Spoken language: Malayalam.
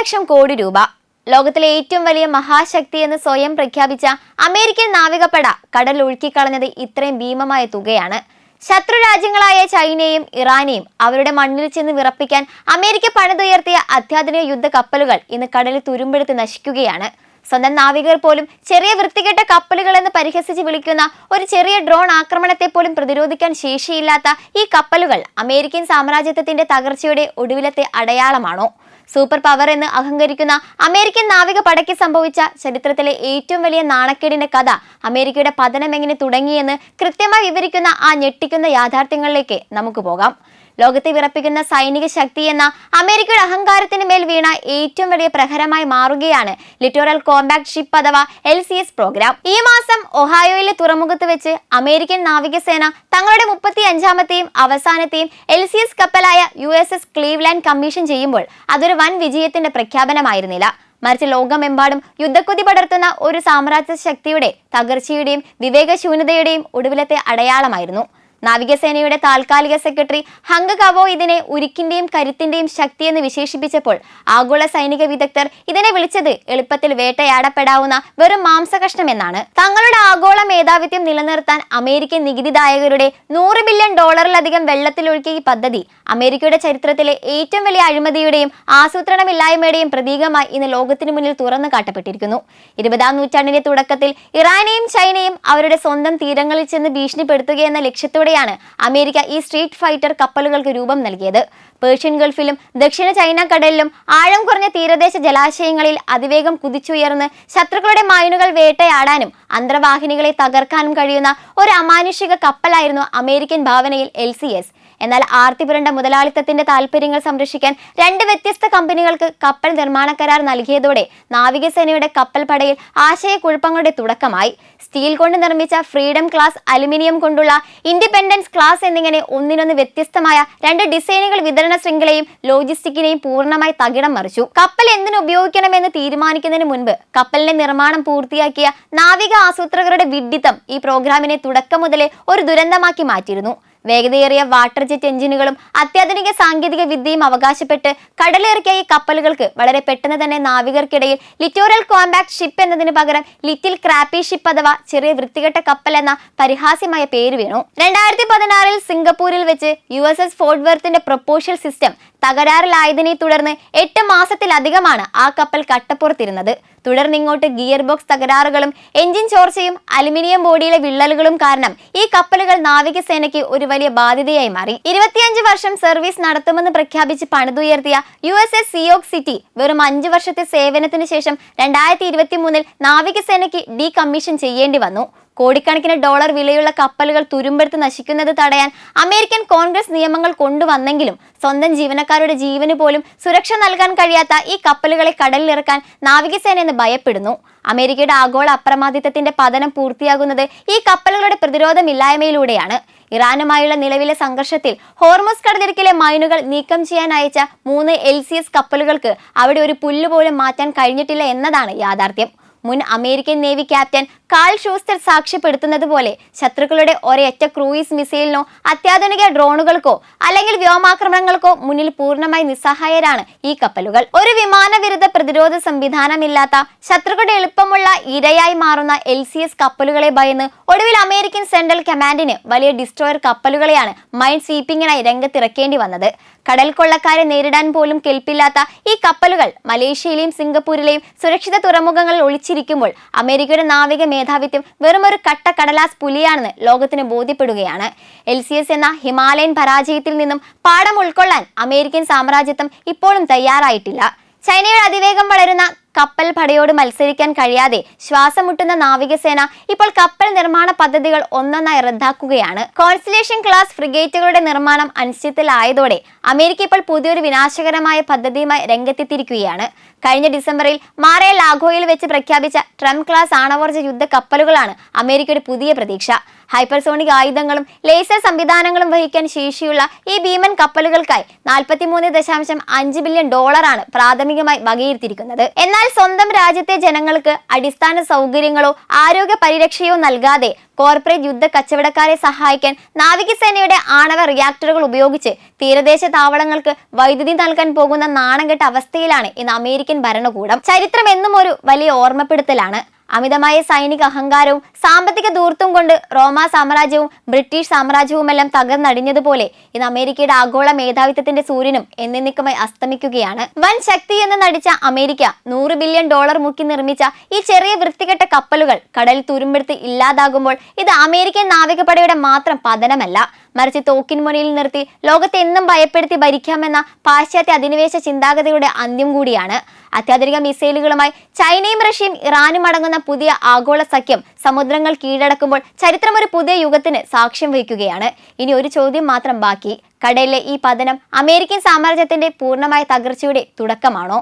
ലക്ഷം കോടി രൂപ. ലോകത്തിലെ ഏറ്റവും വലിയ മഹാശക്തി എന്ന് സ്വയം പ്രഖ്യാപിച്ച അമേരിക്കൻ നാവികപ്പട കടൽ ഒഴുക്കിക്കളഞ്ഞത് ഇത്രയും ഭീമമായ തുകയാണ്. ശത്രു രാജ്യങ്ങളായ ചൈനയും ഇറാനെയും അവരുടെ മണ്ണിൽ ചെന്ന് വിറപ്പിക്കാൻ അമേരിക്ക പണിതുയർത്തിയ അത്യാധുനിക യുദ്ധ കപ്പലുകൾ ഇന്ന് കടലിൽ തുരുമ്പെടുത്ത് നശിക്കുകയാണ്. സ്വന്തം നാവികർ പോലും ചെറിയ വൃത്തികെട്ട കപ്പലുകൾ എന്ന് പരിഹസിച്ച് വിളിക്കുന്ന ഒരു ചെറിയ ഡ്രോൺ ആക്രമണത്തെ പോലും പ്രതിരോധിക്കാൻ ശേഷിയില്ലാത്ത ഈ കപ്പലുകൾ അമേരിക്കൻ സാമ്രാജ്യത്വത്തിന്റെ തകർച്ചയുടെ ഒടുവിലത്തെ അടയാളമാണോ? സൂപ്പർ പവർ എന്ന് അഹങ്കരിക്കുന്ന അമേരിക്കൻ നാവിക പടയ്ക്ക് സംഭവിച്ച ചരിത്രത്തിലെ ഏറ്റവും വലിയ നാണക്കേടിന്റെ കഥ അമേരിക്കയുടെ പതനം എങ്ങനെ തുടങ്ങിയെന്ന് കൃത്യമായി വിവരിക്കുന്ന ആ ഞെട്ടിക്കുന്ന യാഥാർത്ഥ്യങ്ങളിലേക്ക് നമുക്ക് പോകാം. ലോകത്തെ വിറപ്പിക്കുന്ന സൈനിക ശക്തി എന്ന അമേരിക്കയുടെ അഹങ്കാരത്തിന് മേൽ വീണ ഏറ്റവും വലിയ പ്രഹരമായി മാറുകയാണ് ലിറ്റോറൽ കോമ്പാക്ട് ഷിപ്പ് അഥവാ LCS പ്രോഗ്രാം. ഈ മാസം ഒഹായോയിലെ തുറമുഖത്ത് വെച്ച് അമേരിക്കൻ നാവികസേന തങ്ങളുടെ 35ാമത്തെയും അവസാനത്തെയും LCS കപ്പലായ USS ക്ലീവ്ലാൻഡ് കമ്മീഷൻ ചെയ്യുമ്പോൾ അതൊരു വൻ വിജയത്തിന്റെ പ്രഖ്യാപനമായിരുന്നില്ല. മറിച്ച് ലോകമെമ്പാടും യുദ്ധക്കൊതി പടർത്തുന്ന ഒരു സാമ്രാജ്യ ശക്തിയുടെ തകർച്ചയുടെയും വിവേകശൂന്യതയുടെയും ഒടുവിലത്തെ അടയാളമായിരുന്നു. നാവികസേനയുടെ താൽക്കാലിക സെക്രട്ടറി ഹങ്ക് കവോ ഇതിനെ ഉരുക്കിന്റെയും കരുത്തിന്റെയും ശക്തി എന്ന് വിശേഷിപ്പിച്ചപ്പോൾ ആഗോള സൈനിക വിദഗ്ധർ ഇതിനെ വിളിച്ചത് എളുപ്പത്തിൽ വേട്ടയാടപ്പെടാവുന്ന വെറും മാംസകഷ്ണം എന്നാണ്. തങ്ങളുടെ ആഗോള മേധാവിത്വം നിലനിർത്താൻ അമേരിക്കൻ നികുതിദായകരുടെ $100 ബില്യൺ വെള്ളത്തിലൊഴുക്കിയ ഈ പദ്ധതി അമേരിക്കയുടെ ചരിത്രത്തിലെ ഏറ്റവും വലിയ അഴിമതിയുടെയും ആസൂത്രണമില്ലായ്മയുടെയും പ്രതീകമായി ഇന്ന് ലോകത്തിന് മുന്നിൽ തുറന്നു കാട്ടപ്പെട്ടിരിക്കുന്നു. 20ാം നൂറ്റാണ്ടിന്റെ തുടക്കത്തിൽ ഇറാനെയും ചൈനയും അവരുടെ സ്വന്തം തീരങ്ങളിൽ ചെന്ന് ഭീഷണിപ്പെടുത്തുകയെന്ന ലക്ഷ്യത്തോടെ അമേരിക്ക ഈ സ്ട്രീറ്റ് ഫൈറ്റർ കപ്പലുകൾക്ക് രൂപം നൽകിയത്. പേർഷ്യൻ ഗൾഫിലും ദക്ഷിണ ചൈന കടലിലും ആഴം കുറഞ്ഞ തീരദേശ ജലാശയങ്ങളിൽ അതിവേഗം കുതിച്ചുയർന്ന് ശത്രുക്കളുടെ മൈനുകൾ വേട്ടയാടാനും അന്തർവാഹിനികളെ തകർക്കാനും കഴിയുന്ന ഒരു അമാനുഷിക കപ്പലായിരുന്നു അമേരിക്കൻ ഭാവനയിൽ LCS. എന്നാൽ ആർത്തിപുരണ്ട മുതലാളിത്തത്തിന്റെ താല്പര്യങ്ങൾ സംരക്ഷിക്കാൻ 2 വ്യത്യസ്ത കമ്പനികൾക്ക് കപ്പൽ നിർമ്മാണ കരാർ നൽകിയതോടെ നാവികസേനയുടെ കപ്പൽ പടയിൽ ആശയക്കുഴപ്പങ്ങളുടെ തുടക്കമായി. സ്റ്റീൽ കൊണ്ട് നിർമ്മിച്ച ഫ്രീഡം ക്ലാസ്, അലുമിനിയം കൊണ്ടുള്ള ഇൻഡിപെൻഡൻസ് ക്ലാസ് എന്നിങ്ങനെ ഒന്നിനൊന്ന് വ്യത്യസ്തമായ 2 ഡിസൈനുകൾ വിതരണ ശൃംഖലയും ലോജിസ്റ്റിക്കിനെയും പൂർണ്ണമായി തകിടം മറിച്ചു. കപ്പൽ എന്തിനു ഉപയോഗിക്കണമെന്ന് തീരുമാനിക്കുന്നതിന് മുൻപ് കപ്പലിന്റെ നിർമ്മാണം പൂർത്തിയാക്കിയ നാവിക ആസൂത്രകരുടെ വിഡ്ഢിത്തം ഈ പ്രോഗ്രാമിനെ തുടക്കം മുതലേ ഒരു ദുരന്തമാക്കി മാറ്റിയിരുന്നു. വേഗതയേറിയ വാട്ടർ ജെറ്റ് എഞ്ചിനുകളും അത്യാധുനിക സാങ്കേതിക വിദ്യയും അവകാശപ്പെട്ട് കടലിറക്കിയ ഈ കപ്പലുകൾക്ക് വളരെ പെട്ടെന്ന് തന്നെ നാവികർക്കിടയിൽ ലിറ്റോറൽ കോമ്പാക്ട് ഷിപ്പ് എന്നതിന് പകരം ലിറ്റിൽ ക്രാപ്പി ഷിപ്പ് അഥവാ ചെറിയ വൃത്തികെട്ട കപ്പൽ എന്ന പരിഹാസ്യമായ പേര് വീണു. 2016 സിംഗപ്പൂരിൽ വെച്ച് USS ഫോർട്ട് വർത്തിന്റെ പ്രൊപ്പോഷൽ സിസ്റ്റം തകരാറിലായതിനെ തുടർന്ന് 8 മാസത്തിലധികമാണ് ആ കപ്പൽ കട്ടപ്പുറത്തിരുന്നത്. തുടർന്നിങ്ങോട്ട് ഗിയർ ബോക്സ് തകരാറുകളും എഞ്ചിൻ ചോർച്ചയും അലുമിനിയം ബോഡിയിലെ വിള്ളലുകളും കാരണം ഈ കപ്പലുകൾ നാവികസേനയ്ക്ക് ഒരു വലിയ ബാധ്യതയായി മാറി. 25 വർഷം സർവീസ് നടത്തുമെന്ന് പ്രഖ്യാപിച്ച് പണിതുയർത്തിയ USS സിയോക് സിറ്റി വെറും 5 വർഷത്തെ സേവനത്തിന് ശേഷം 2023 നാവികസേനയ്ക്ക് ഡീകമ്മീഷൻ ചെയ്യേണ്ടി വന്നു. കോടിക്കണക്കിന് ഡോളർ വിലയുള്ള കപ്പലുകൾ തുരുമ്പെടുത്ത് നശിക്കുന്നത് തടയാൻ അമേരിക്കൻ കോൺഗ്രസ് നിയമങ്ങൾ കൊണ്ടുവന്നെങ്കിലും സ്വന്തം ജീവനക്കാരുടെ ജീവന് പോലും സുരക്ഷ നൽകാൻ കഴിയാത്ത ഈ കപ്പലുകളെ കടലിലിറക്കാൻ നാവികസേന എന്ന് ഭയപ്പെടുന്നു. അമേരിക്കയുടെ ആഗോള അപ്രമാദിത്വത്തിന്റെ പതനം പൂർത്തിയാകുന്നത് ഈ കപ്പലുകളുടെ പ്രതിരോധമില്ലായ്മയിലൂടെയാണ്. ഇറാനുമായുള്ള നിലവിലെ സംഘർഷത്തിൽ ഹോർമുസ് കടലിടുക്കിലെ മൈനുകൾ നീക്കം ചെയ്യാൻ അയച്ച 3 LCS കപ്പലുകൾക്ക് അവിടെ ഒരു പുല്ലുപോലും മാറ്റാൻ കഴിഞ്ഞിട്ടില്ല എന്നതാണ് യാഥാർത്ഥ്യം. മുൻ അമേരിക്കൻ നേവി ക്യാപ്റ്റൻ കാൾ ഷൂസ്റ്റർ സാക്ഷ്യപ്പെടുത്തുന്നത് പോലെ ശത്രുക്കളുടെ ഒരൊറ്റ ക്രൂയിസ് മിസൈലിനോ അത്യാധുനിക ഡ്രോണുകൾക്കോ അല്ലെങ്കിൽ വ്യോമാക്രമണങ്ങൾക്കോ മുന്നിൽ പൂർണ്ണമായി നിസ്സഹായരാണ് ഈ കപ്പലുകൾ. ഒരു വിമാനവിരുദ്ധ പ്രതിരോധ സംവിധാനമില്ലാത്ത ശത്രുക്കളുടെ എളുപ്പമുള്ള ഇരയായി മാറുന്ന LCS കപ്പലുകളെ ഭയന്ന് ഒടുവിൽ അമേരിക്കൻ സെൻട്രൽ കമാൻഡിന് വലിയ ഡിസ്ട്രോയർ കപ്പലുകളെയാണ് മൈൻ സ്വീപ്പിങ്ങിനായി രംഗത്തിറക്കേണ്ടി വന്നത്. കടൽ കൊള്ളക്കാരെ നേരിടാൻ പോലും കെൽപ്പില്ലാത്ത ഈ കപ്പലുകൾ മലേഷ്യയിലെയും സിംഗപ്പൂരിലെയും സുരക്ഷിത തുറമുഖങ്ങളിൽ ഒളിച്ചിരിക്കുമ്പോൾ അമേരിക്കയുടെ നാവിക മേധാവിത്വം വെറുമൊരു കട്ട കടലാസ് പുലിയാണെന്ന് ലോകത്തിന് ബോധ്യപ്പെടുകയാണ്. LCS എന്ന ഹിമാലയൻ പരാജയത്തിൽ നിന്നും പാഠം ഉൾക്കൊള്ളാൻ അമേരിക്കൻ സാമ്രാജ്യത്വം ഇപ്പോഴും തയ്യാറായിട്ടില്ല. ചൈനയുടെ അതിവേഗം വളരുന്ന കപ്പൽ പടയോട് മത്സരിക്കാൻ കഴിയാതെ ശ്വാസം മുട്ടുന്ന നാവികസേന ഇപ്പോൾ കപ്പൽ നിർമ്മാണ പദ്ധതികൾ ഒന്നൊന്നായി റദ്ദാക്കുകയാണ്. കോൺസ്റ്റലേഷൻ ക്ലാസ് ഫ്രിഗേറ്റുകളുടെ നിർമ്മാണം അനിശ്ചിതത്തിലായതോടെ അമേരിക്ക ഇപ്പോൾ പുതിയൊരു വിനാശകരമായ പദ്ധതിയുമായി രംഗത്തെത്തിയിരിക്കുകയാണ്. കഴിഞ്ഞ ഡിസംബറിൽ മാറേ ലാഗോയിൽ വെച്ച് പ്രഖ്യാപിച്ച ട്രംപ് ക്ലാസ് ആണവോർജ്ജ യുദ്ധ കപ്പലുകളാണ് അമേരിക്കയുടെ പുതിയ പ്രതീക്ഷ. ഹൈപ്പർസോണിക് ആയുധങ്ങളും ലേസർ സംവിധാനങ്ങളും വഹിക്കാൻ ശേഷിയുള്ള ഈ ഭീമൻ കപ്പലുകൾക്കായി 43.5 ബില്യൺ ഡോളറാണ് പ്രാഥമികമായി വകയിരുത്തിയിരിക്കുന്നത്. എന്നാൽ സ്വന്തം രാജ്യത്തെ ജനങ്ങൾക്ക് അടിസ്ഥാന സൗകര്യങ്ങളോ ആരോഗ്യ പരിരക്ഷയോ നൽകാതെ കോർപ്പറേറ്റ് യുദ്ധ കച്ചവടക്കാരെ സഹായിക്കാൻ നാവികസേനയുടെ ആണവ റിയാക്ടറുകൾ ഉപയോഗിച്ച് തീരദേശ താവളങ്ങൾക്ക് വൈദ്യുതി നൽകാൻ പോകുന്ന നാണംകെട്ട അവസ്ഥയിലാണ് ഇന്ന് അമേരിക്കൻ ഭരണകൂടം. ചരിത്രം എന്നും ഒരു വലിയ ഓർമ്മപ്പെടുത്തലാണ്. അമിതമായ സൈനിക അഹങ്കാരവും സാമ്പത്തിക ധൂർത്തും കൊണ്ട് റോമാ സാമ്രാജ്യവും ബ്രിട്ടീഷ് സാമ്രാജ്യവുമെല്ലാം തകർന്നടിഞ്ഞതുപോലെ ഇന്ന് അമേരിക്കയുടെ ആഗോള മേധാവിത്വത്തിന്റെ സൂര്യനും എന്നേക്കുമായി അസ്തമിക്കുകയാണ്. വൻ ശക്തി എന്ന് നടിച്ച അമേരിക്ക 100 ബില്യൺ ഡോളർ മുക്കി നിർമ്മിച്ച ഈ ചെറിയ വൃത്തികെട്ട കപ്പലുകൾ കടലിൽ തുരുമ്പെടുത്ത് ഇല്ലാതാകുമ്പോൾ ഇത് അമേരിക്കൻ നാവികപ്പടയുടെ മാത്രം പതനമല്ല, മറിച്ച് തോക്കിൻ മുനയിൽ നിർത്തി ലോകത്തെ എന്നും ഭയപ്പെടുത്തി ഭരിക്കാമെന്ന പാശ്ചാത്യ അധിനിവേശ ചിന്താഗതിയുടെ അന്ത്യം കൂടിയാണ്. അത്യാധുനിക മിസൈലുകളുമായി ചൈനയും റഷ്യയും ഇറാനും അടങ്ങുന്ന പുതിയ ആഗോള സഖ്യം സമുദ്രങ്ങൾ കീഴടക്കുമ്പോൾ ചരിത്രം ഒരു പുതിയ യുഗത്തിന് സാക്ഷ്യം വഹിക്കുകയാണ്. ഇനി ഒരു ചോദ്യം മാത്രം ബാക്കി: കടലിലെ ഈ പതനം അമേരിക്കൻ സാമ്രാജ്യത്തിന്റെ പൂർണ്ണമായ തകർച്ചയുടെ തുടക്കമാണോ?